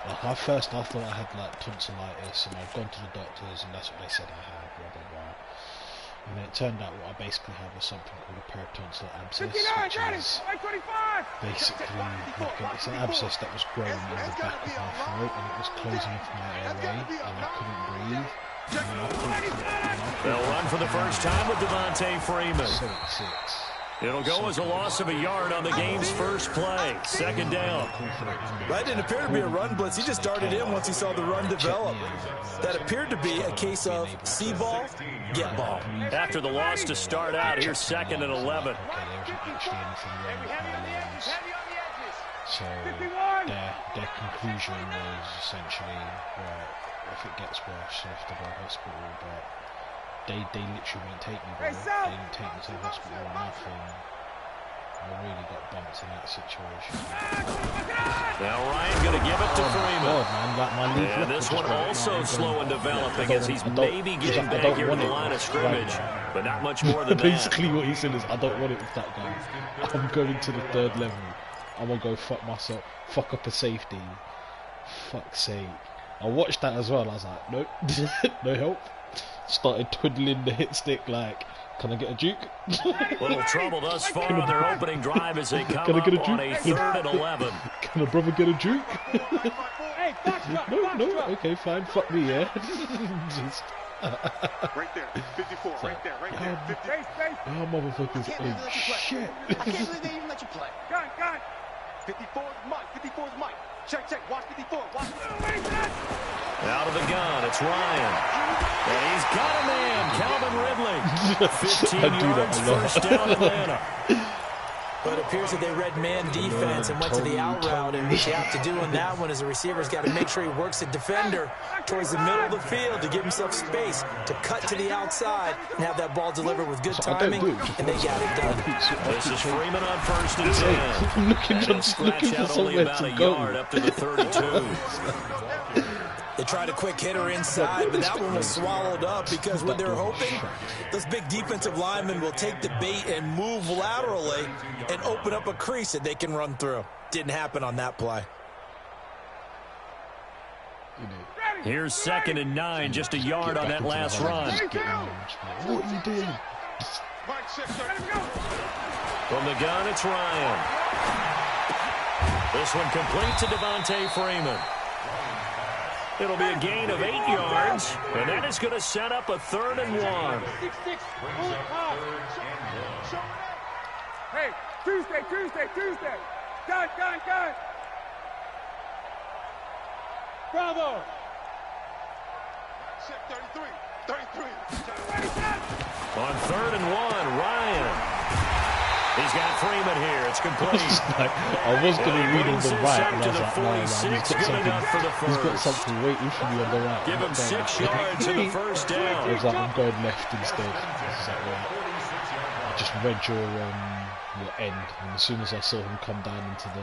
Like I thought I had like tonsillitis, and I've gone to the doctors, and that's what they said I had. Blah blah blah. And then it turned out what I basically had was something called a peritonsillar abscess, which is basically like it's an abscess that was growing in the back of my throat, and it was closing off my airway, and I couldn't breathe. They'll run for the first time with Devontae Freeman. 76. It'll go as a loss of a yard on the game's first play. Second down. That didn't appear to be a run blitz. He just darted in once he saw the run develop. That appeared to be a case of see ball, get ball. After the loss to start out, here's 2nd and 11. So their conclusion was essentially, right, if it gets worse, I have to go to hospital, but they literally won't take me, bro. They didn't take me to the hospital or nothing. I really got bumped in that situation. Now Ryan going to give it to Freeman. God, man, like my lead and this one also slow and developing as he's maybe getting back here to the line of scrimmage, but not much more than that. Basically what he said is, I don't want it with that guy. I'm going to the 3rd level. I'm going to go fuck myself, fuck up a safety. Fuck's sake. I watched that as well. I was like, nope, no help. Started twiddling the hit stick like, can I get a juke? Little trouble thus far on their opening drive as they come up on a 3rd and 11. Can a brother get a juke? No, okay, fine, fuck me, yeah. Just... right there, 54, right there, right there, 50. Oh, motherfuckers, oh shit. I can't believe they even let you play. Gun. 54 is Mike, 54 is Mike. Check, watch 54, watch. Out of the gun, it's Ryan. And he's got a man, Calvin Ridley. 15 yards, first down Atlanta. But it appears that they read man defense and went to the out route, and what you have to do on that one is the receiver's got to make sure he works the defender towards the middle of the field to give himself space to cut to the outside and have that ball delivered with good timing, and they got it done. This is Freeman on 1st and 10. Looking for somewhere to go. Yard up to the 32. They tried a quick hitter inside, but that one was swallowed up because what they're hoping, those big defensive linemen will take the bait and move laterally and open up a crease that they can run through. Didn't happen on that play. Here's 2nd and 9, just a yard on that last run. What are you doing? From the gun, it's Ryan. This one complete to Devontae Freeman. It'll be a gain of 8 yards, and that is going to set up a 3rd and 1. Hey, Tuesday. Gun. Bravo. 33. On 3rd and 1, Ryan. He's got Freeman here. It's complete. I was going to read on the right, and I was like, no, he's got something waiting for me on the right. Give him 6 yards to the first down. I was like, I'm going left instead. I just read your end, and as soon as I saw him come down into the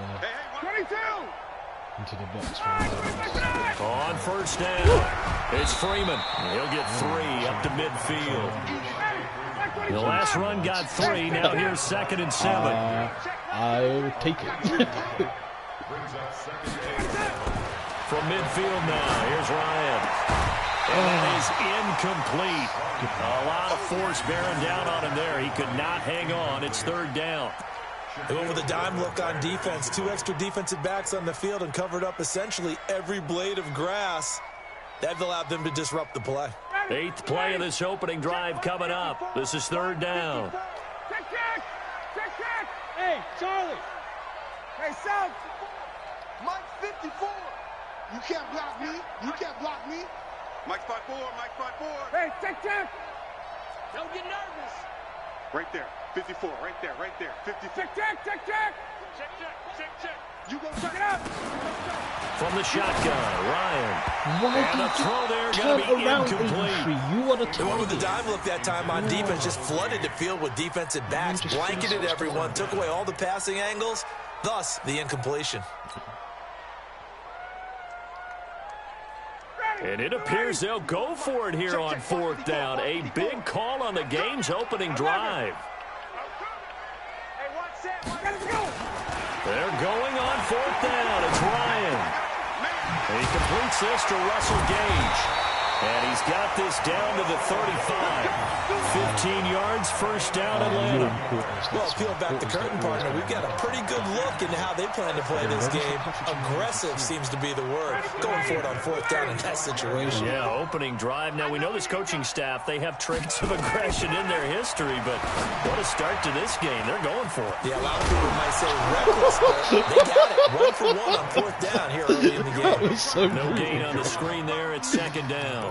box. On 1st down, it's Freeman. He'll get 3 up to midfield. The last run got 3. Now here's 2nd and 7. I'll take it. From midfield now, here's Ryan. And he's incomplete. A lot of force bearing down on him there. He could not hang on. It's 3rd down. They went with a dime look on defense. 2 extra defensive backs on the field and covered up essentially every blade of grass. That allowed them to disrupt the play. 8th play of this opening drive coming up. This is 3rd down. Check. Hey, Charlie. Hey, South. Mike 54. You can't block me. Mike 5-4. Hey, check. Don't get nervous. Right there. 54. Right there. 54. Check. You go Check it out. From the shotgun, Ryan. And the throw there going to be incomplete. You want to They went with the dime look that time on defense, just flooded the field with defensive backs, blanketed everyone, took away all the passing angles, thus the incompletion. And it appears they'll go for it here on 4th down. A big call on the game's opening drive. They're going on 4th down. It's Ryan. He completes this to Russell Gage. And he's got this down to the 35. 15 yards, first down, Atlanta. Well, peel back the curtain, partner. We've got a pretty good look into how they plan to play this game. Aggressive seems to be the word. Going for it on fourth down in that situation. Yeah, opening drive. Now, we know this coaching staff, they have traits of aggression in their history, but what a start to this game. They're going for it. Yeah, a lot of people might say reckless, but they got it. 1 for 1 on fourth down here early in the game. No gain on the screen there. It's second down.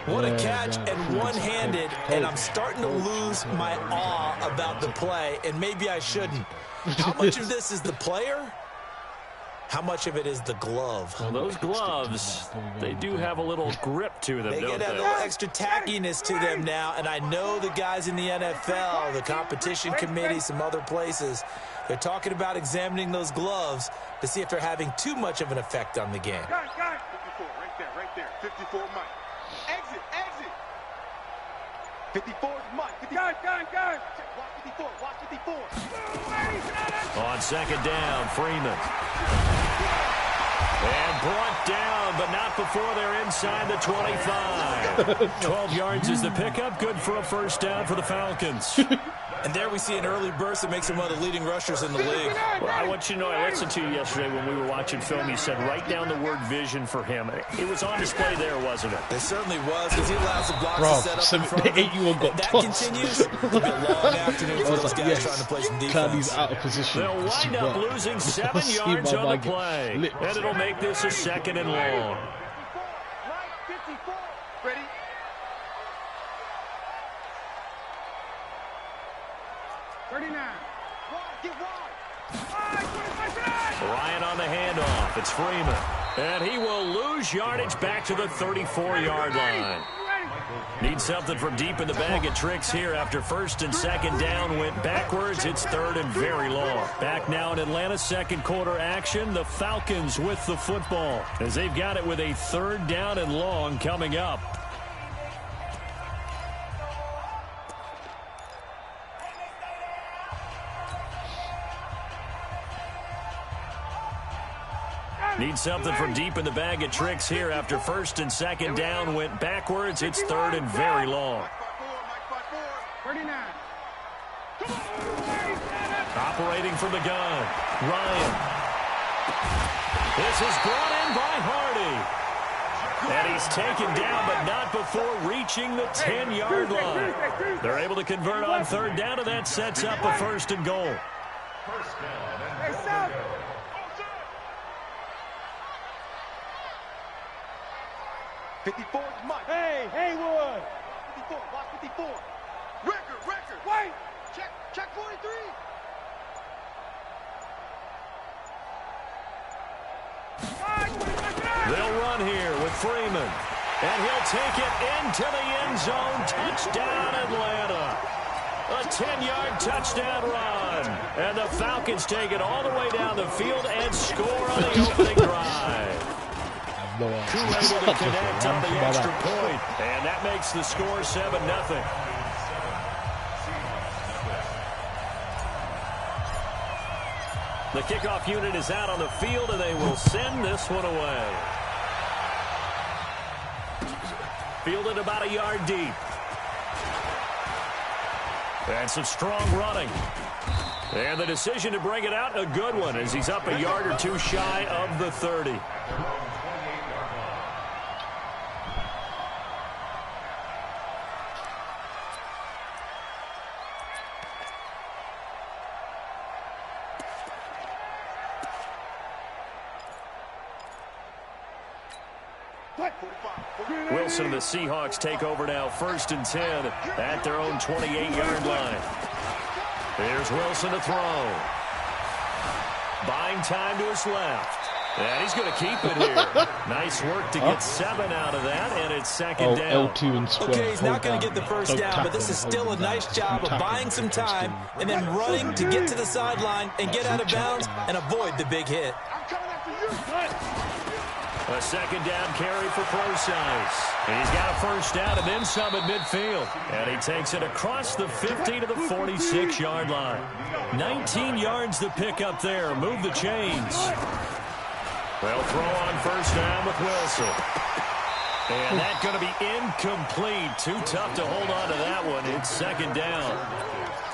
What a catch and one-handed, and I'm starting to lose my awe about the play, and maybe I shouldn't. How much of this is the player? How much of it is the glove? Well, those gloves, they do have a little grip to them, They don't get a they? little extra tackiness to them now, and I know the guys in the NFL, the competition committee, some other places, they're talking about examining those gloves to see if they're having too much of an effect on the game. 54, right there. 54, Mike. Exit. 54 is Mike. Gun. Watch 54. On second down, Freeman. And brought down, but not before they're inside the 25. 12 yards is the pickup. Good for a first down for the Falcons. And there we see an early burst that makes him one of the leading rushers in the league. Well, I want you to know, I listened to you yesterday when we were watching film. You said write down the word vision for him. It was on display there, wasn't it? It certainly was, because he allows the blocks to set up in front of him. If that continues, it'll be a long afternoon for those guys trying to play some defense. Out of position. They'll wind up losing 7 yards on the play. And it'll make this a second and long. 54. Ready? Ryan on the handoff. It's Freeman. And he will lose yardage back to the 34-yard line. Need something from deep in the bag of tricks here after first and second down went backwards. It's third and very long. Back now in Atlanta, second quarter action. The Falcons with the football as they've got it with a third down and long coming up. Need something from deep in the bag of tricks here after first and second down went backwards. It's third and very long. 39. Operating from the gun, Ryan. This is brought in by Hardy. And he's taken down, but not before reaching the 10-yard line. They're able to convert on third down, and that sets up a first and goal. 54 is Mike. Hey, Haywood. 54, watch 54. Record. Wait. Check 43. They'll run here with Freeman. And he'll take it into the end zone. Touchdown, Atlanta. A 10-yard touchdown run. And the Falcons take it all the way down the field and score on the opening drive. Too able to connect on the extra point. And that makes the score 7-0. The kickoff unit is out on the field, and they will send this one away. Fielded about a yard deep. And some strong running. And the decision to bring it out, a good one, as he's up a yard or two shy of the 30. Wilson and the Seahawks take over now, first and 10 at their own 28-yard line. Here's Wilson to throw. Buying time to his left. And he's going to keep it here. Nice work to get 7 out of that, and it's second down. Okay, he's not going to get the first down, but this is still a nice job of buying some time and then running to get to the sideline and get out of bounds and avoid the big hit. A second down carry for Procise. He's got a first down and then some at midfield. And he takes it across the 50 to the 46-yard line. 19 yards to pick up there. Move the chains. They'll throw on first down with Wilson. And that's going to be incomplete. Too tough to hold on to that one. It's second down.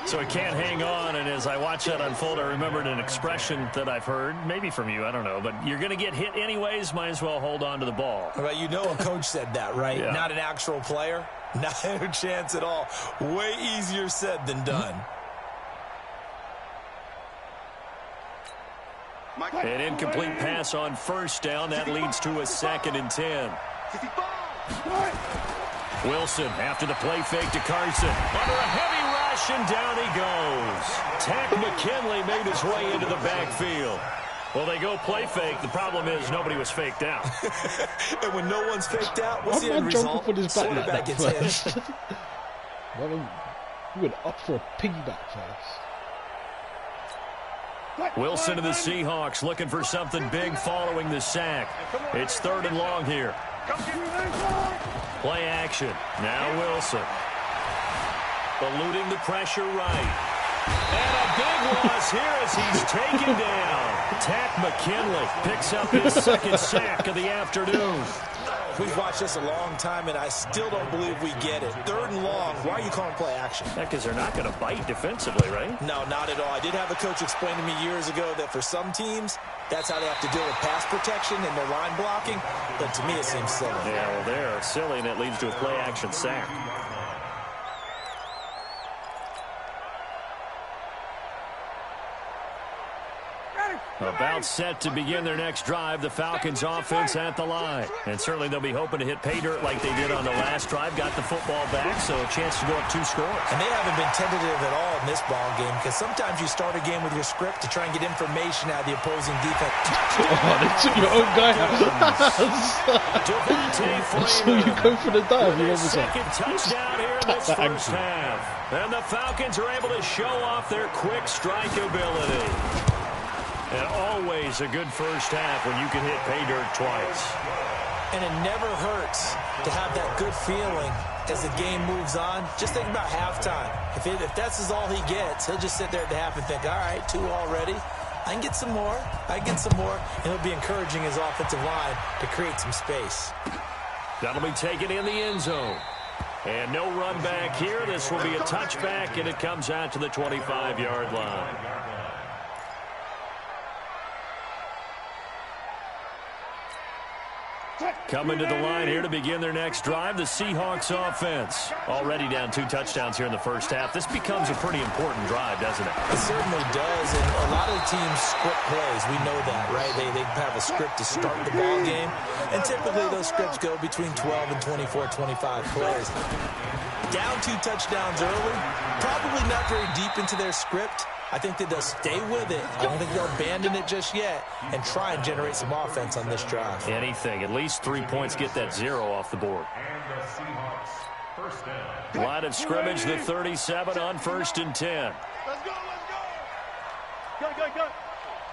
So he can't hang on, and as I watch that unfold, I remembered an expression that I've heard, maybe from you, I don't know, but you're going to get hit anyways, might as well hold on to the ball. Well, you know a coach said that, right? Yeah. Not an actual player. Not a chance at all. Way easier said than done. An incomplete pass on first down. That leads to a 2nd and 10. Wilson after the play fake to Carson. Under a heavy rush, and down he goes. Tack McKinley made his way into the backfield. Well, they go play fake. The problem is nobody was faked out. And when no one's faked out, what's the end result? Quarterback gets hit. Well, he went up for a piggyback first. Wilson to the Seahawks looking for something big following the sack. It's 3rd and long here. Play action. Now Wilson. Eluding the pressure right. And a big loss here as he's taken down. Tack McKinley picks up his 2nd sack of the afternoon. We've watched this a long time, and I still don't believe we get it. 3rd and long. Why are you calling play action? Because they're not going to bite defensively, right? No, not at all. I did have a coach explain to me years ago that for some teams, that's how they have to deal with pass protection and their line blocking. But to me, it seems silly. Yeah, well, they're silly, and it leads to a play action sack. About set to begin their next drive, the Falcons offense at the line. And certainly they'll be hoping to hit pay dirt like they did on the last drive. Got the football back, so a chance to go up 2 scores. And they haven't been tentative at all in this ball game, because sometimes you start a game with your script to try and get information out of the opposing defense. Oh, they took your own guy out. So you go for the dive. You Second touchdown here in this first half. And the Falcons are able to show off their quick strike ability. And always a good first half when you can hit pay dirt twice. And it never hurts to have that good feeling as the game moves on. Just think about halftime. If that's all he gets, he'll just sit there at the half and think, all right, 2 already. I can get some more. And he'll be encouraging his offensive line to create some space. That'll be taken in the end zone. And no run back here. This will be a touchback, and it comes out to the 25-yard line. Coming to the line here to begin their next drive, the Seahawks offense. Already down 2 touchdowns here in the first half. This becomes a pretty important drive, doesn't it? It certainly does, and a lot of the teams script plays. We know that, right? They have a script to start the ball game, and typically those scripts go between 12 and 24, 25 plays. Down 2 touchdowns early, probably not very deep into their script. I think that they'll stay with it. I don't think they'll abandon it just yet and try and generate some offense on this drive. Anything. At least 3 points, get that 0 off the board. Line of scrimmage, the 37 on 1st and 10. Let's go. Go.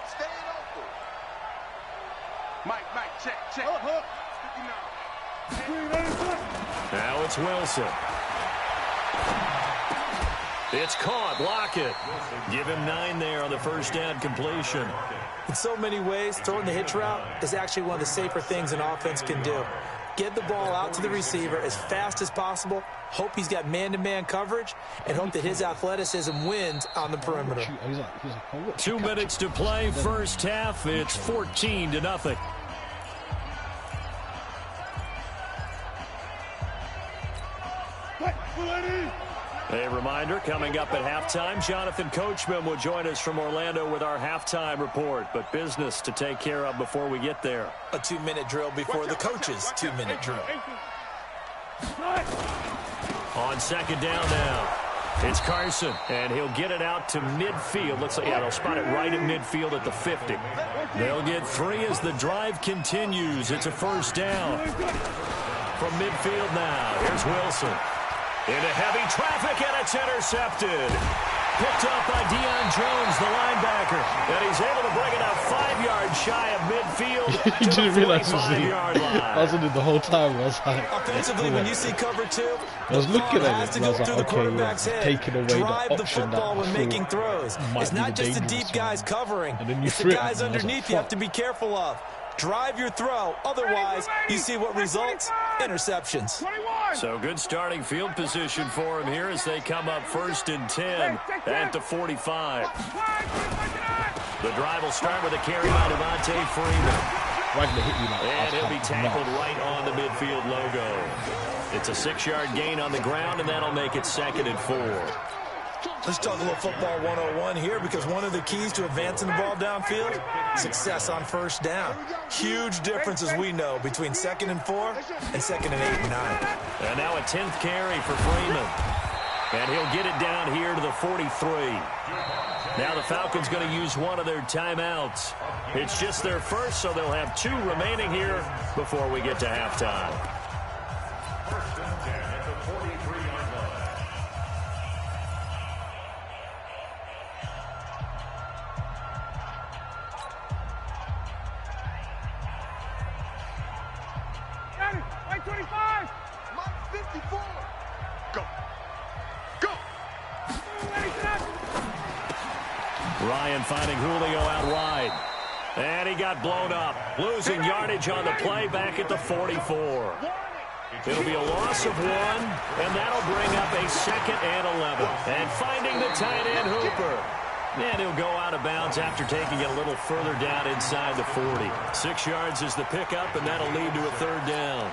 Stay open. Mike, check. Now it's Wilson. It's caught. Block it. Give him 9 there on the first down completion. In so many ways, throwing the hitch route is actually one of the safer things an offense can do. Get the ball out to the receiver as fast as possible, hope he's got man-to-man coverage, and hope that his athleticism wins on the perimeter. 2 minutes to play, first half. It's 14-0. A reminder, coming up at halftime, Jonathan Coachman will join us from Orlando with our halftime report, but business to take care of before we get there. A 2-minute drill before the coach's 2-minute drill. On second down now, it's Carson, and he'll get it out to midfield. Looks like, yeah, they'll spot it right at midfield at the 50. They'll get 3 as the drive continues. It's a first down. From midfield now, here's Wilson. Into heavy traffic, and it's intercepted. Picked up by Deion Jones, the linebacker. And he's able to bring it up 5 yards shy of midfield. He didn't realize it was line. I was in it the whole time. I was like, offensively, when you see cover 2, I was looking at it, and I was like, okay, head. taking away Drive the option football that when making throws. It's not just the deep guys covering. And then you it's the guys underneath you have to be careful of. Drive your throw. Otherwise, you see what results? Interceptions. So good starting field position for him here as they come up 1st and 10 at the 45. The drive will start with a carry by Devontae Freeman. And he'll be tackled right on the midfield logo. It's a 6-yard gain on the ground, and that'll make it 2nd and 4. Let's talk a little football 101 here, because one of the keys to advancing the ball downfield, success on 1st down. Huge difference, as we know, between 2nd and 4 and 2nd and 8 and 9. And now a 10th carry for Freeman. And he'll get it down here to the 43. Now the Falcons going to use one of their timeouts. It's just their first, so they'll have 2 remaining here before we get to halftime. 1st and 10 at the 43-yard line. Got it. Right 25. Mike 54. Go. Go. Ryan finding Julio out wide. And he got blown up. Losing yardage on the play back at the 44. It'll be a loss of 1, and that'll bring up a 2nd and 11. And finding the tight end, Hooper. And he'll go out of bounds after taking it a little further down inside the 40. 6 yards is the pickup, and that'll lead to a 3rd down.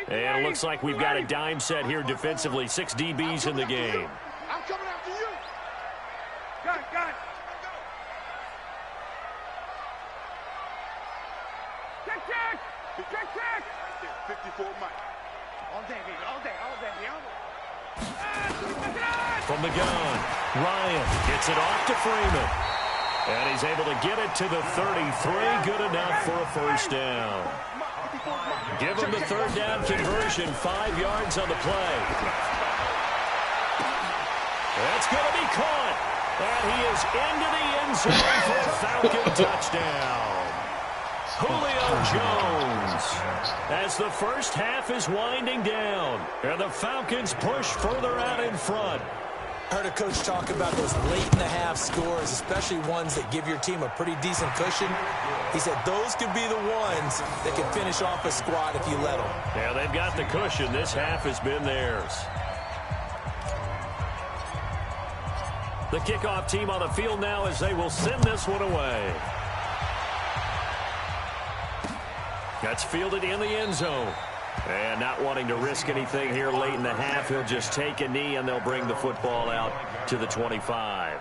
And it looks like we've got a dime set here defensively. 6 DBs in the game. I'm coming after you. Got it. Check. 54 Mike. All day, baby. All day. From the gun, Ryan gets it off to Freeman. And he's able to get it to the 33. Good enough for a 1st down. Give him the 3rd down conversion. 5 yards on the play. That's going to be caught. And he is into the end zone for a Falcon touchdown. Julio Jones, as the first half is winding down, and the Falcons push further out in front. I heard a coach talk about those late-in-the-half scores, especially ones that give your team a pretty decent cushion. He said those could be the ones that can finish off a squad if you let them. Yeah, they've got the cushion. This half has been theirs. The kickoff team on the field now as they will send this one away. That's fielded in the end zone. And not wanting to risk anything here late in the half, he'll just take a knee and they'll bring the football out to the 25.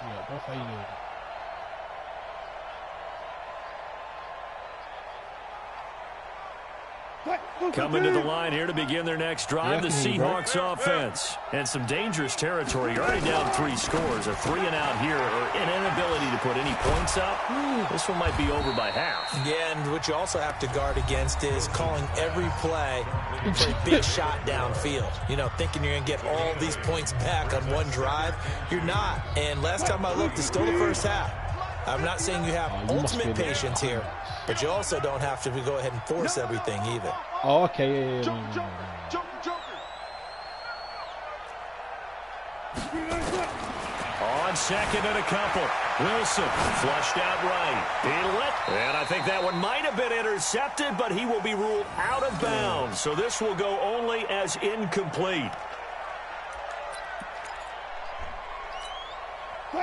Yeah, both how you doing? Coming to the line here to begin their next drive, the Seahawks offense. And some dangerous territory. You're already down 3 scores. A 3-and-out here, or an inability to put any points up. This one might be over by half. Yeah, and what you also have to guard against is calling every play for a big shot downfield. You know, thinking you're going to get all these points back on one drive. You're not. And last time I looked, it's still the first half. I'm not saying you have ultimate patience here, but you also don't have to go ahead and force everything either. Oh, okay, yeah. On 2nd and a couple. Wilson flushed out right. And I think that one might have been intercepted, but he will be ruled out of bounds. So this will go only as incomplete.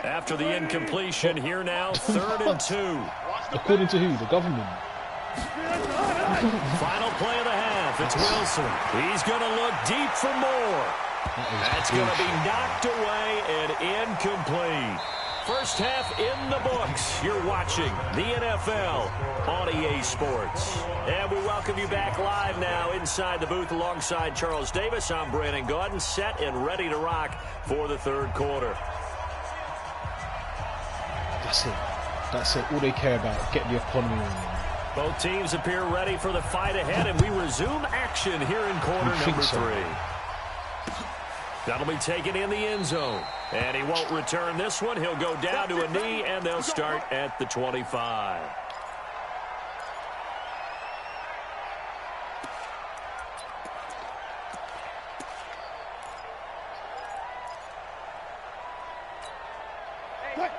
After the incompletion, here now, 3rd and 2. According to who? The government. Final play of the half. It's Wilson. He's going to look deep for more. That's going to be knocked away and incomplete. First half in the books. You're watching the NFL on EA Sports. And we welcome you back live now inside the booth alongside Charles Davis. I'm Brandon Gaudin, set and ready to rock for the 3rd quarter. That's it. All they care about, get the economy on. Both teams appear ready for the fight ahead, and we resume action here in quarter number 3. That'll be taken in the end zone. And he won't return this one. He'll go down to a knee, and they'll start at the 25.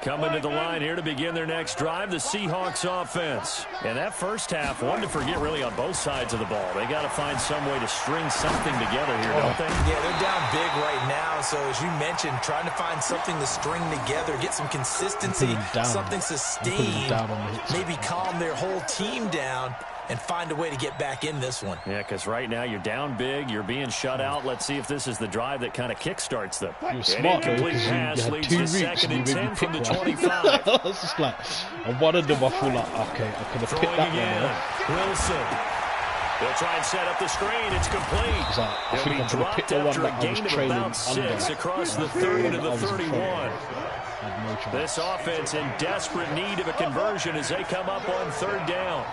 Coming to the line here to begin their next drive, the Seahawks offense. And that first half, one to forget really on both sides of the ball. They got to find some way to string something together here, don't they? Yeah, they're down big right now. So as you mentioned, trying to find something to string together, get some consistency, something sustained, maybe calm their whole team down and find a way to get back in this one. Yeah, because right now you're down big, you're being shut out. Let's see if this is the drive that kind of kickstarts them. You're smart, though, because you had 2 weeks and you maybe picked one. 25. It's just like, on one of them I feel like, okay, I could have picked that one. Wilson. They'll try and set up the screen. It's complete. Like, I think I'm going to pick the one that I was trailing under. 6 across the 30 to the 31. This offense in desperate need of a conversion as they come up on 3rd down.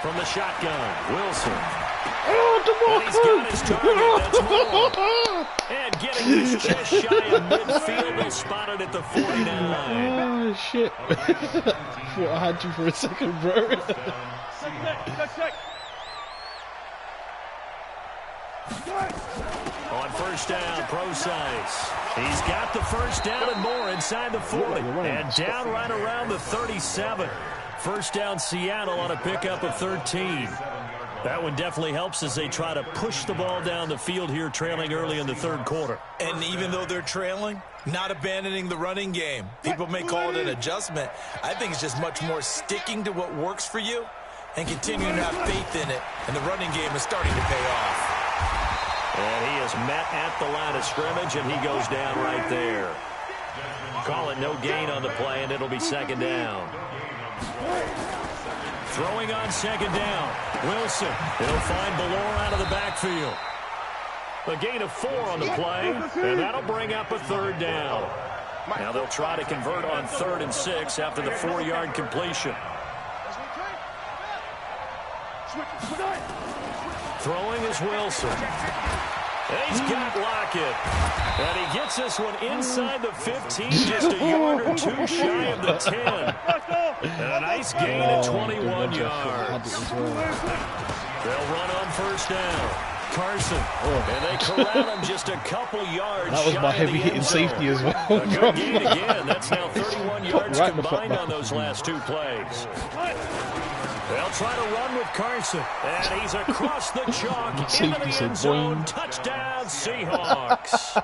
From the shotgun, Wilson. Oh, and he's got his target. That's more. And getting this just shy of midfield, they spotted at the 49. Oh, shit. I thought I had you for a second, bro. On 1st down, Procise. He's got the 1st down and more inside the 40. And down right around the 37. 1st down, Seattle on a pickup of 13. That one definitely helps as they try to push the ball down the field here, trailing early in the 3rd quarter. And even though they're trailing, not abandoning the running game. People may call it an adjustment. I think it's just much more sticking to what works for you and continuing to have faith in it. And the running game is starting to pay off. And he is met at the line of scrimmage, and he goes down right there. Call it no gain on the play, and it'll be 2nd down. Throwing on 2nd down. Wilson. He'll find Ballore out of the backfield. A gain of 4 on the play, and that'll bring up a 3rd down. Now they'll try to convert on 3rd and 6 after the 4-yard completion. Throwing is Wilson. He's got Lockett. And he gets this one inside the 15, just a yard or 2 shy of the 10. And a nice gain of 21 yards. They'll run on 1st down. Carson. And they corral him just a couple yards. That was my heavy-hitting safety as well. A good gain again. That's now 31 yards combined on those last 2 plays. They'll try to run with Carson, and he's across the chalk into the end zone. Touchdown, Seahawks.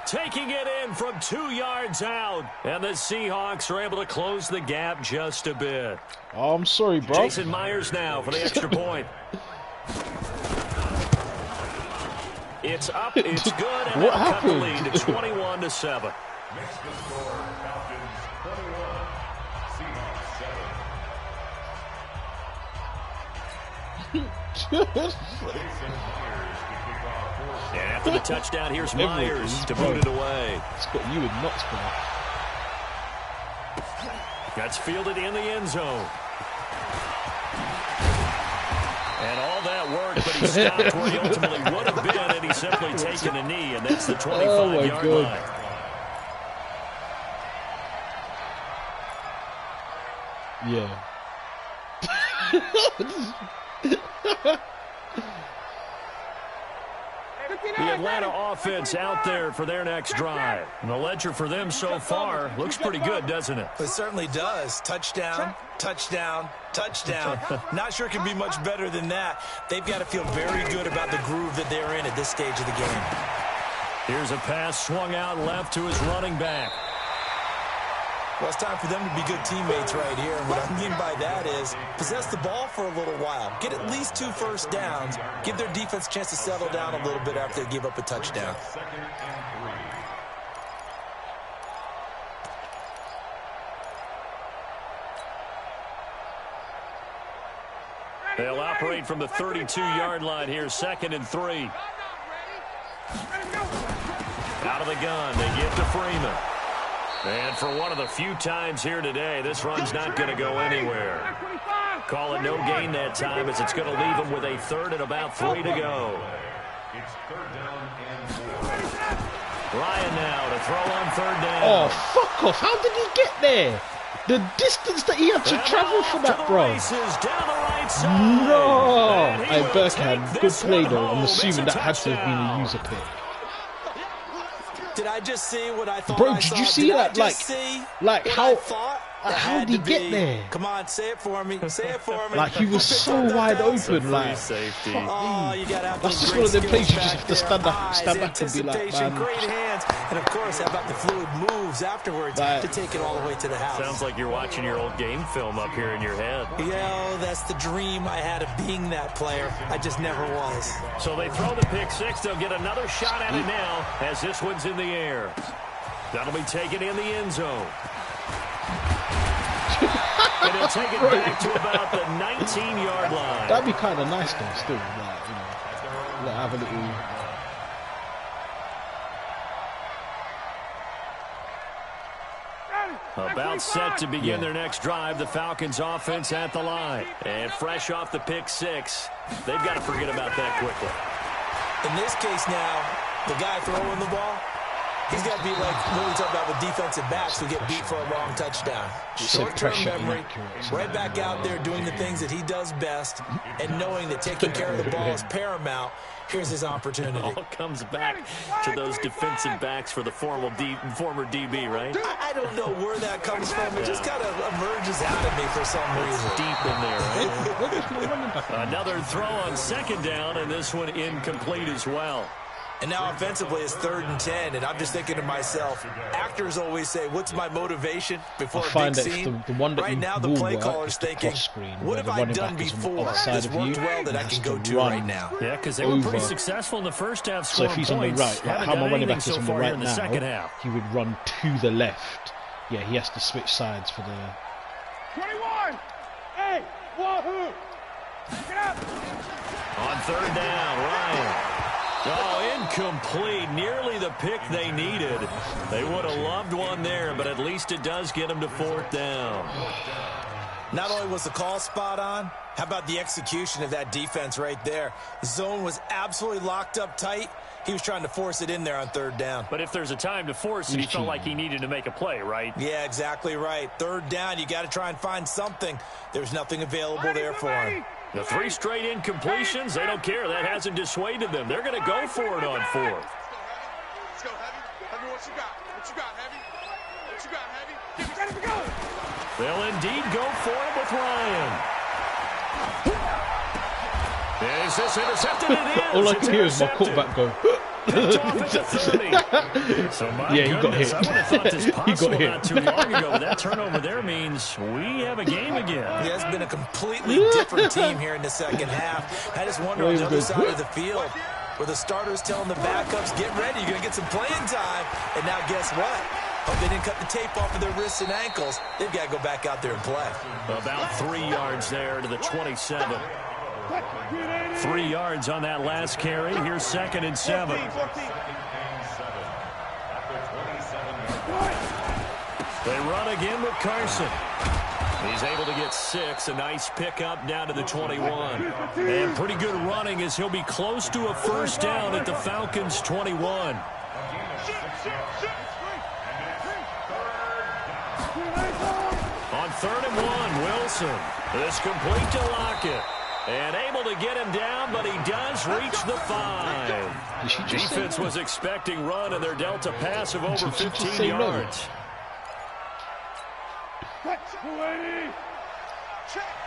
Taking it in from 2 yards out, and the Seahawks are able to close the gap just a bit. Oh, I'm sorry, bro. Jason Myers now for the extra point. It's up, it's good, and they'll cut the lead to 21-7. And after the touchdown, here's Myers to boot it away. It's got you in nuts, bro. That's fielded in the end zone. And all that work, but he stopped where he ultimately would have been, and he's simply taken a knee, and that's the 25-yard line. Yeah. The Atlanta offense out there for their next drive. And the ledger for them so far looks pretty good, doesn't it? It certainly does. Touchdown, touchdown, touchdown. Not sure it can be much better than that. They've got to feel very good about the groove that they're in at this stage of the game. Here's a pass swung out left to his running back. Well, it's time for them to be good teammates right here. And what I mean by that is possess the ball for a little while. Get at least 2 first downs. Give their defense a chance to settle down a little bit after they give up a touchdown. They'll operate from the 32-yard line here, 2nd and 3. Out of the gun, they give to Freeman. And for one of the few times here today, this run's not going to go anywhere. Call it no gain that time, as it's going to leave them with a 3rd and about 3 to go. It's 3rd down and 4. Ryan now to throw on 3rd down. Oh, fuck off. How did he get there? The distance that he had to travel for that, bro. Down the right side. No. Hey, Birkan, good play, though. I'm assuming that had to have been a user pick. Did I just see what I thought Bro, I did saw? you see Did that? I just see like what how? I thought? How did he get there? Come on, say it for me. Say it for me. Like he was so wide open, like safety. Oh, you gotta have that's those just great one of them plays you skills just have to stand back and be like, anticipation, man. great hands, and of course, how about the fluid moves afterwards to take it all the way to the house? Sounds like you're watching your old game film up here in your head. Yo, that's the dream I had of being that player. I just never was. So they throw the pick six. They'll get another shot at it now as this one's in the air. That'll be taken in the end zone. And he'll take it back to about the 19-yard line. That'd be kind of nice though, still, like, you know, like have a little. About set to begin their next drive, the Falcons offense at the line. And fresh off the pick six, they've got to forget about that quickly. In this case now, the guy throwing the ball, he's got to be like what we talk about with defensive backs who get beat for a long touchdown. Short-term memory, right back out there doing the things that he does best, and knowing that taking care of the ball is paramount. Here's his opportunity. All comes back to those defensive backs for the former DB, right? I don't know where that comes from. It just kind of emerges out of me for some reason. Deep in there, right? Another throw on second down, and this one incomplete as well. And now offensively it's 3rd and 10, and I'm just thinking to myself, actors always say, what's my motivation before a big scene? The one that right now the play caller's thinking, what have I done before that's worked well that I can go to right now? Yeah, because they were pretty successful in the first half. So if he's on the right, like how my running back is on the right now, he would run to the left. Yeah, he has to switch sides for the... 21! Hey! Wahoo! Get up! On 3rd down, Ryan. Oh, incomplete. Nearly the pick they needed. They would have loved one there, but at least it does get them to 4th down. Not only was the call spot on, how about the execution of that defense right there? The zone was absolutely locked up tight. He was trying to force it in there on 3rd down. But if there's a time to force it, he felt like he needed to make a play, right? Yeah, exactly right. 3rd down, you got to try and find something. There's nothing available there for him. The 3 straight incompletions, they don't care. That hasn't dissuaded them. They're going to go for it on 4th. Let's go, Heavy. Heavy, what you got? What you got, Heavy? What you got, Heavy? Get it, ready to go. They'll indeed go for it with Ryan. Is this intercepted? It is. All I can hear is my quarterback go. Picked off at the 30. So my yeah, he goodness, got hit. I would have thought this possible not too long ago, but that turnover there means we have a game again. Yeah, it's been a completely different team here in the second half. I just wonder on the other side of the field where the starters telling the backups, get ready, you're going to get some playing time. And now guess what? Hope they didn't cut the tape off of their wrists and ankles. They've got to go back out there and play. About 3 yards there to the 27. 3 yards on that last carry. Here's 2nd and 7. They run again with Carson. He's able to get 6. A nice pickup down to the 21. And pretty good running as he'll be close to a 1st down at the Falcons' 21. On 3rd and 1, Wilson. This complete to Lockett. And able to get him down, but he does reach the 5. Defense was expecting run, and they're dealt a pass of over 15 yards. Check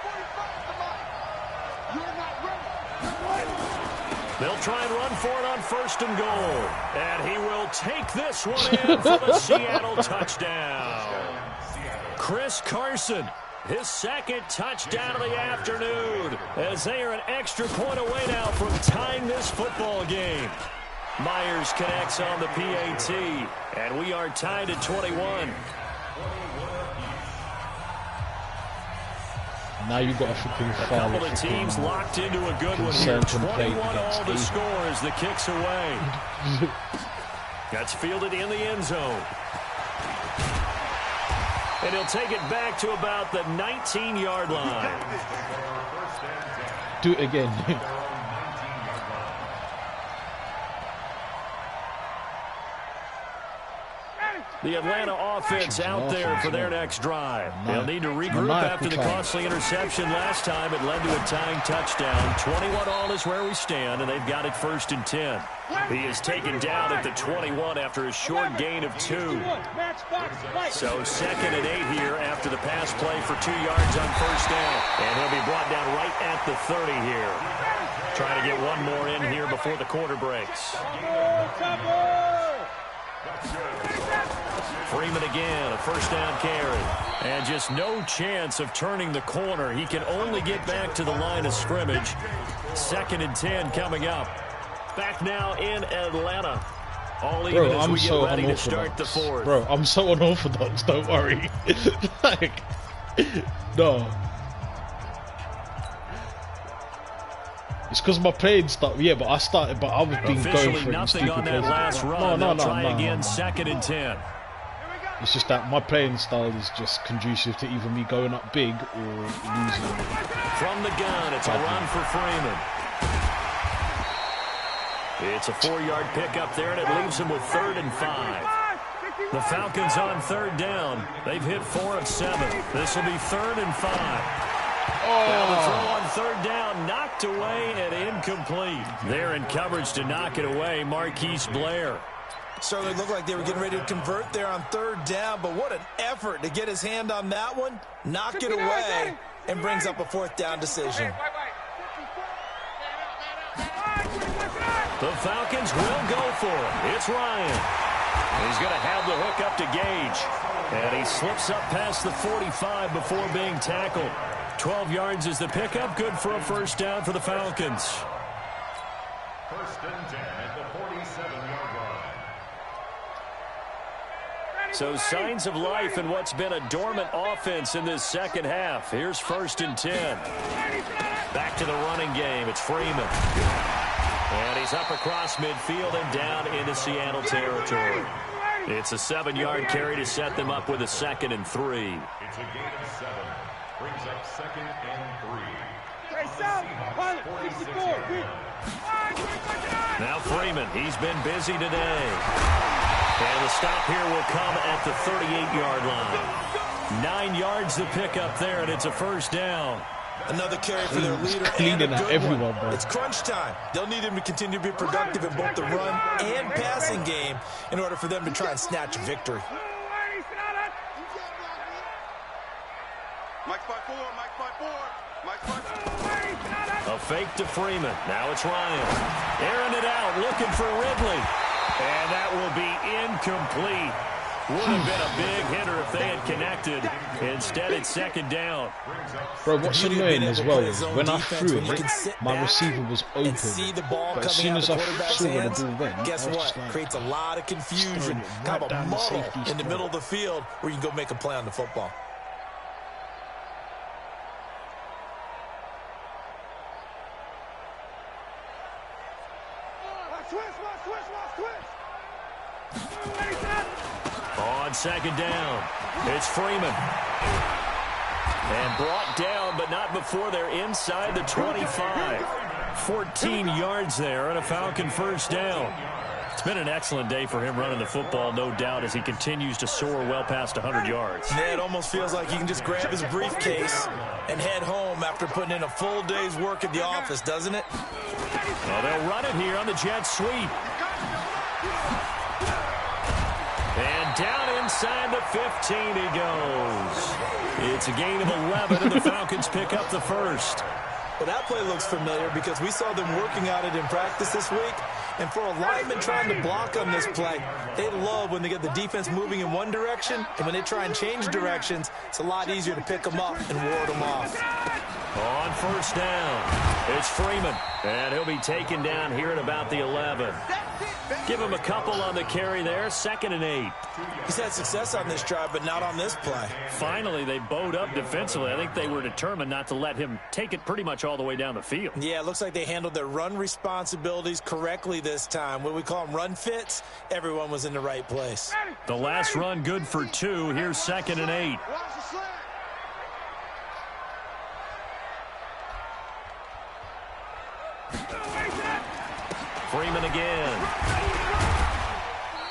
45, You're not ready. They'll try and run for it on 1st and goal. And he will take this one in for the Seattle touchdown. Chris Carson. His 2nd touchdown of the afternoon as they are an extra point away now from tying this football game. Myers connects on the PAT, and we are tied at 21. Now you've got a freaking A couple of teams locked into a good one here. 21 all the scores, the kicks away. That's fielded in the end zone. And he'll take it back to about the 19-yard line. Do it again. The Atlanta offense out there for their next drive. They'll need to regroup after the costly interception last time. It led to a tying touchdown. 21-all is where we stand, and they've got it 1st and 10. He is taken down at the 21 after a short gain of 2. So 2nd and 8 here after the pass play for 2 yards on 1st down. And he'll be brought down right at the 30 here. Trying to get one more in here before the quarter breaks. Freeman again, a 1st down carry. And just no chance of turning the corner. He can only get back to the line of scrimmage. 2nd and 10 coming up. Back now in Atlanta. All even as we get ready to start the 4th. Bro, I'm so unorthodox, don't worry. Like, no. It's because my playing stuff, yeah, but I started, but I was being going for nothing on that last run. No. Try again, 2nd and 10. It's just that my playing style is just conducive to either me going up big or losing. From the gun, it's a run for Freeman. It's a 4-yard pickup there, and it leaves him with 3rd and 5. The Falcons on 3rd down. They've hit 4 of 7. This will be 3rd and 5. Now the throw on 3rd down, knocked away and incomplete. They're in coverage to knock it away, Marquise Blair. Certainly looked like they were getting ready to convert there on 3rd down, but what an effort to get his hand on that one, knock it away, and brings up a 4th down decision. The Falcons will go for it. It's Ryan. He's going to have the hook up to Gage. And he slips up past the 45 before being tackled. 12 yards is the pickup. Good for a 1st down for the Falcons. 1st and 10 at the 47-yard line. So signs of life in what's been a dormant offense in this 2nd half. Here's 1st and 10. Back to the running game. It's Freeman. And he's up across midfield and down into Seattle territory. It's a 7-yard carry to set them up with a 2nd and 3. It's a gain of 7. Brings up 2nd and 3. Now Freeman, he's been busy today. And the stop here will come at the 38-yard line. 9 yards the pickup there, and it's a 1st down. Another carry for their leader. Cleaning out everyone, bro. It's crunch time. They'll need him to continue to be productive in both the run and passing game in order for them to try and snatch a victory. A fake to Freeman. Now it's Ryan. Airing it out, looking for Ridley. And that will be incomplete. Would have been a big hitter if they had connected. Instead, it's 2nd down. Bro, what's annoying as well is when I threw it, my receiver was open. But as soon as I saw where the ball went, guess what? Like, creates a lot of confusion. Kind of a muddle in the middle of the field where you can go make a play on the football. On 2nd down, it's Freeman. And brought down, but not before they're inside the 25. 14 yards there and a Falcon 1st down. It's been an excellent day for him running the football, no doubt, as he continues to soar well past 100 yards. Yeah, it almost feels like he can just grab his briefcase and head home after putting in a full day's work at the office, doesn't it? Well, they'll run it here on the jet sweep. And down inside the 15 he goes. It's a gain of 11, and the Falcons pick up the 1st. Well, that play looks familiar because we saw them working at it in practice this week. And for a lineman trying to block on this play, they love when they get the defense moving in one direction. And when they try and change directions, it's a lot easier to pick them up and ward them off. On 1st down, it's Freeman. And he'll be taken down here at about the 11. Give him a couple on the carry there. 2nd and 8. He's had success on this drive, but not on this play. Finally, they bowed up defensively. I think they were determined not to let him take it pretty much all the way down the field. Yeah, it looks like they handled their run responsibilities correctly this time. What we call them run fits, everyone was in the right place. The last run good for 2. Here's 2nd and 8. Freeman again.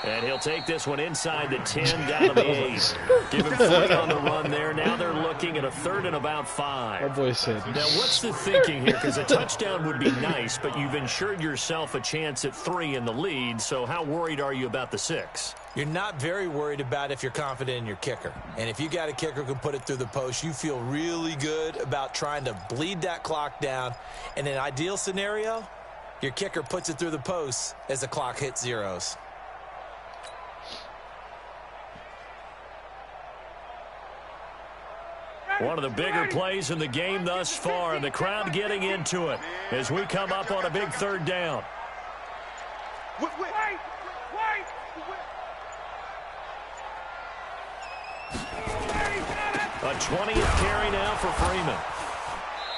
And he'll take this one inside the 10, down to the 8. Give him 3 on the run there. Now they're looking at a 3rd and about 5. My boy said. Now, what's the thinking here? Because a touchdown would be nice, but you've ensured yourself a chance at 3 in the lead. So how worried are you about the 6? You're not very worried about if you're confident in your kicker. And if you got a kicker who can put it through the post, you feel really good about trying to bleed that clock down. In an ideal scenario, your kicker puts it through the post as the clock hits zeros. One of the bigger plays in the game thus far, and the crowd getting into it as we come up on a big 3rd down. A 20th carry now for Freeman.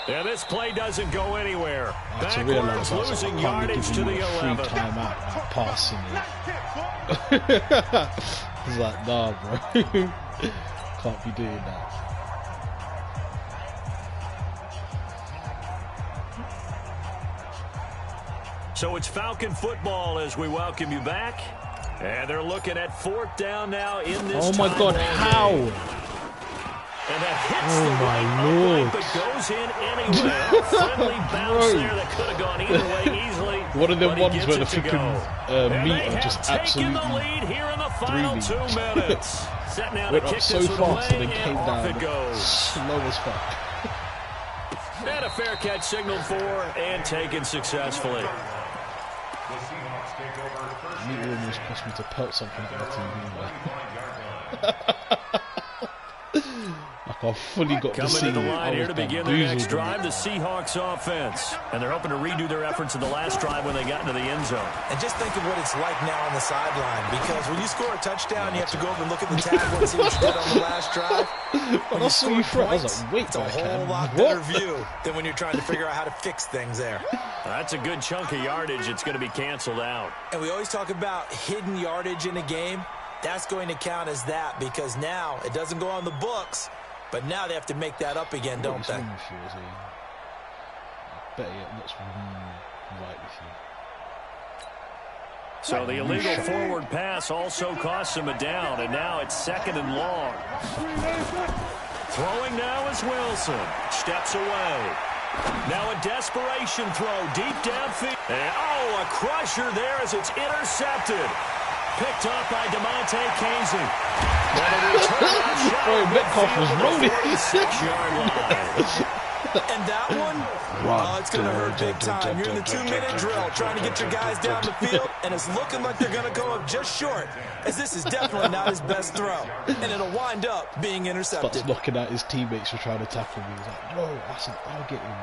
And this play doesn't go anywhere. Backwards, losing yardage to the 11. Timeout, like passing it. I was like, nah, bro. Can't be doing that. So it's Falcon football as we welcome you back. And they're looking at 4th down now in this. Oh my God, how? And that hits the right upright, but goes in anyway. A friendly bounce there that could have gone either way easily. One of them ones where the freaking meter just absolutely the lead here in the final 2 minutes. Set now went to up kick so this fast and then away, came and off down it goes. slow as fuck. And a fair catch signaled for and taken successfully. It almost cost me to pelt something at my TV. Like I fully got to see Coming to the line here to begin their next drive, the it. Seahawks offense. And they're hoping to redo their efforts in the last drive when they got into the end zone. And just think of what it's like now on the sideline, because when you score a touchdown, you have to go over and look at the tab and see what you did on the last drive. When I saw you throw, I was like, wait, it's a whole lot better view than when you're trying to figure out how to fix things there. That's a good chunk of yardage. It's going to be canceled out. And we always talk about hidden yardage in a game. That's going to count as that, because now it doesn't go on the books, but now they have to make that up again, don't they? I bet it looks right with you. So the illegal forward pass also costs him a down, and now it's 2nd and long. Throwing now is Wilson. Steps away. Now a desperation throw deep downfield. And, a crusher there as it's intercepted. Picked up by DeMonte Casey. And a return shot Metcalf was rolling. 46-yard line. And that one, it's going to hurt big time. You're in the 2-minute drill trying to get your guys down the field, and it's looking like they're going to go up just short, as this is definitely not his best throw. And it'll wind up being intercepted. Starts looking at his teammates for trying to tackle me. He's like, no, I said, I'll get him.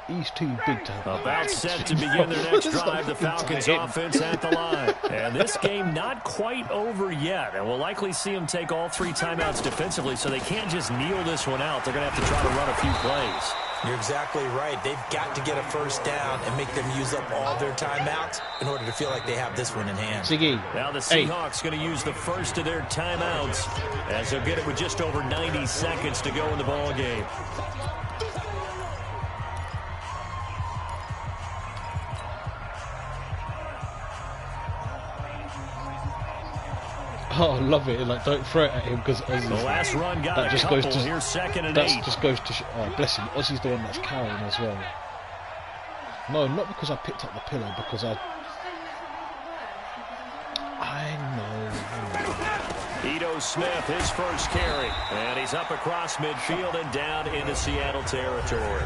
He's too big to have. About set to begin their next drive, the Falcons offense at the line. And this game not quite over yet. And we'll likely see them take all 3 timeouts defensively, so they can't just kneel this one out. They're going to have to try to run a few plays. You're exactly right. They've got to get a first down and make them use up all their timeouts in order to feel like they have this one in hand. Ziggy. Now the Seahawks going to use the first of their timeouts, as they'll get it with just over 90 seconds to go in the ball game. Oh, I love it. Like, don't throw it at him because Ozzy's the last run got that a just couple. goes to Here's 2nd and 8. that just goes to oh, bless him. Ozzy's the one that's carrying as well. No, not because I picked up the pillow, because I know. Ito Smith, his first carry, and he's up across midfield and down into Seattle territory.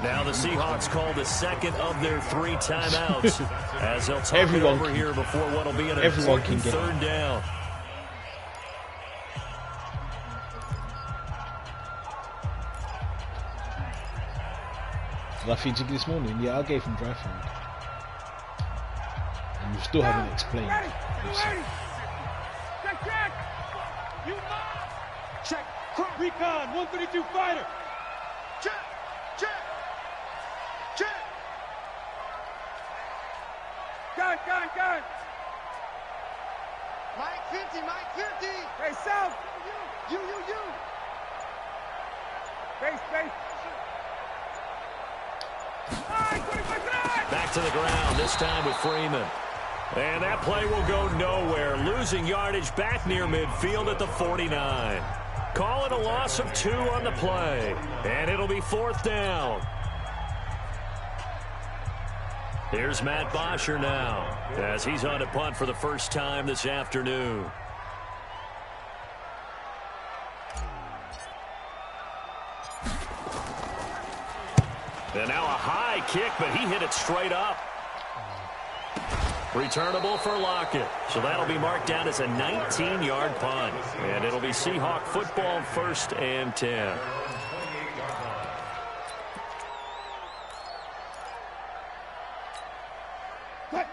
Now the Seahawks call the 2nd of their 3 timeouts as they'll talk it over here before what will be an important 3rd down. Did I feed you this morning? Yeah, I gave him dry food. And you still haven't explained. Check! You check! Birkan, 132 fighter! Check! Gun! Mike 50, Mike 50. Hey, South. You. Face. Back to the ground, this time with Freeman. And that play will go nowhere, losing yardage back near midfield at the 49. Call it a loss of 2 on the play, and it'll be 4th down. Here's Matt Bosher now, as he's on to punt for the first time this afternoon. And now a high kick, but he hit it straight up. Returnable for Lockett. So that'll be marked down as a 19-yard punt. And it'll be Seahawk football, 1st and 10.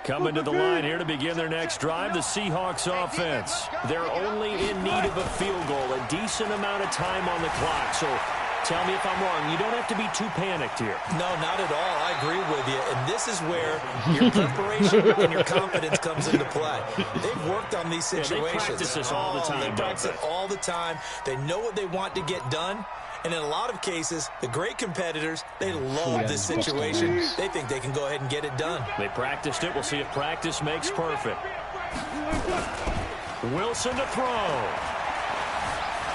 Coming to the line here to begin their next drive, the Seahawks offense. They're only in need of a field goal, a decent amount of time on the clock. So tell me if I'm wrong. You don't have to be too panicked here. No, not at all. I agree with you. And this is where your preparation and your confidence comes into play. They've worked on these situations. They practice this all the time. They practice it all the time. They know what they want to get done. And in a lot of cases, the great competitors, they love this situation. They think they can go ahead and get it done. They practiced it. We'll see if practice makes perfect. Wilson to throw.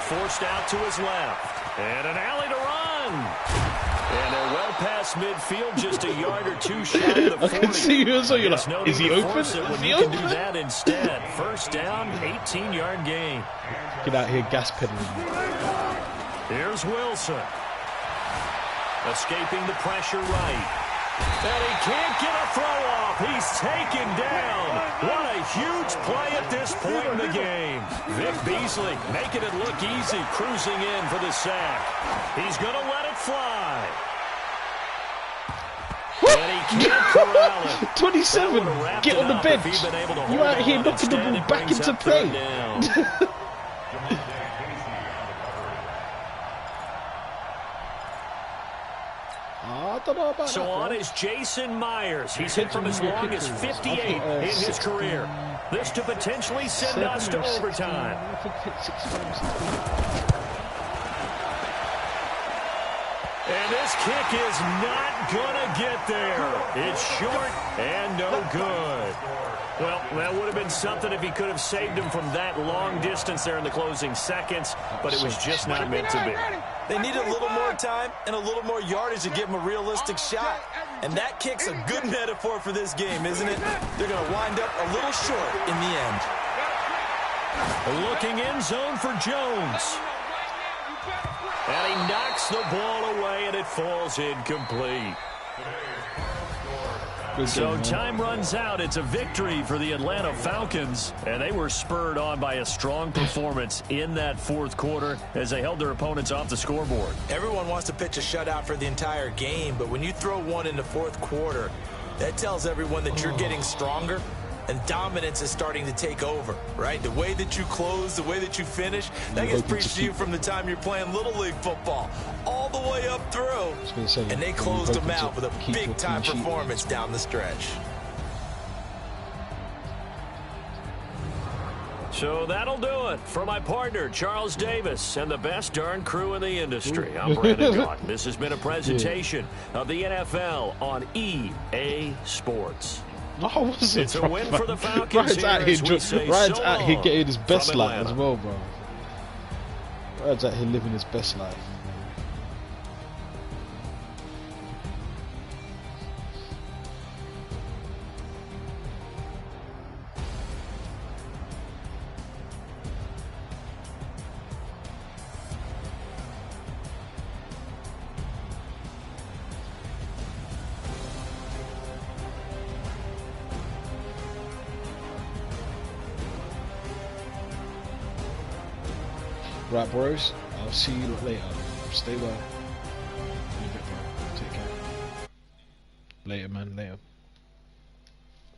Forced out to his left. And an alley to run. And they're well past midfield, just a yard or 2 shy of the 40. I can see you, so you're like, is he open? Is he open? You can do that instead. 1st down, 18-yard gain. Get out here, gas pedaling. Here's Wilson. Escaping the pressure right. And he can't get a throw off. He's taken down. What a huge play at this point in the game. Vic Beasley making it look easy, cruising in for the sack. He's going to let it fly. And he can't corral it. 27, get on the bench. You out here knocking the ball back into play. I don't know about so that, on is Jason Myers. He's hit from as long as 58 in his career. This to potentially send us to overtime. And this kick is not going to get there. It's short and no good. Well, that would have been something if he could have saved him from that long distance there in the closing seconds, but it was just not meant to be. They need a little more time and a little more yardage to give him a realistic shot. And that kick's a good metaphor for this game, isn't it? They're going to wind up a little short in the end. Looking end zone for Jones. And he knocks the ball away, and it falls incomplete. So time runs out. It's a victory for the Atlanta Falcons, and they were spurred on by a strong performance in that 4th quarter as they held their opponents off the scoreboard. Everyone wants to pitch a shutout for the entire game, but when you throw one in the 4th quarter, that tells everyone that you're getting stronger and dominance is starting to take over, right? The way that you close, the way that you finish, that gets preached to you from the time you're playing Little League football all the way up through. And they closed them out with a big-time performance down the stretch. So that'll do it for my partner, Charles Davis, and the best darn crew in the industry. I'm Brandon Gott. This has been a presentation of the NFL on EA Sports. No, it's a win for the Falcons. Ryan's out here getting his best life as well, bro. Ryan's out here living his best life. Right, bros. I'll see you later. Stay well. In a bit, bro. Take care. Later, man. Later.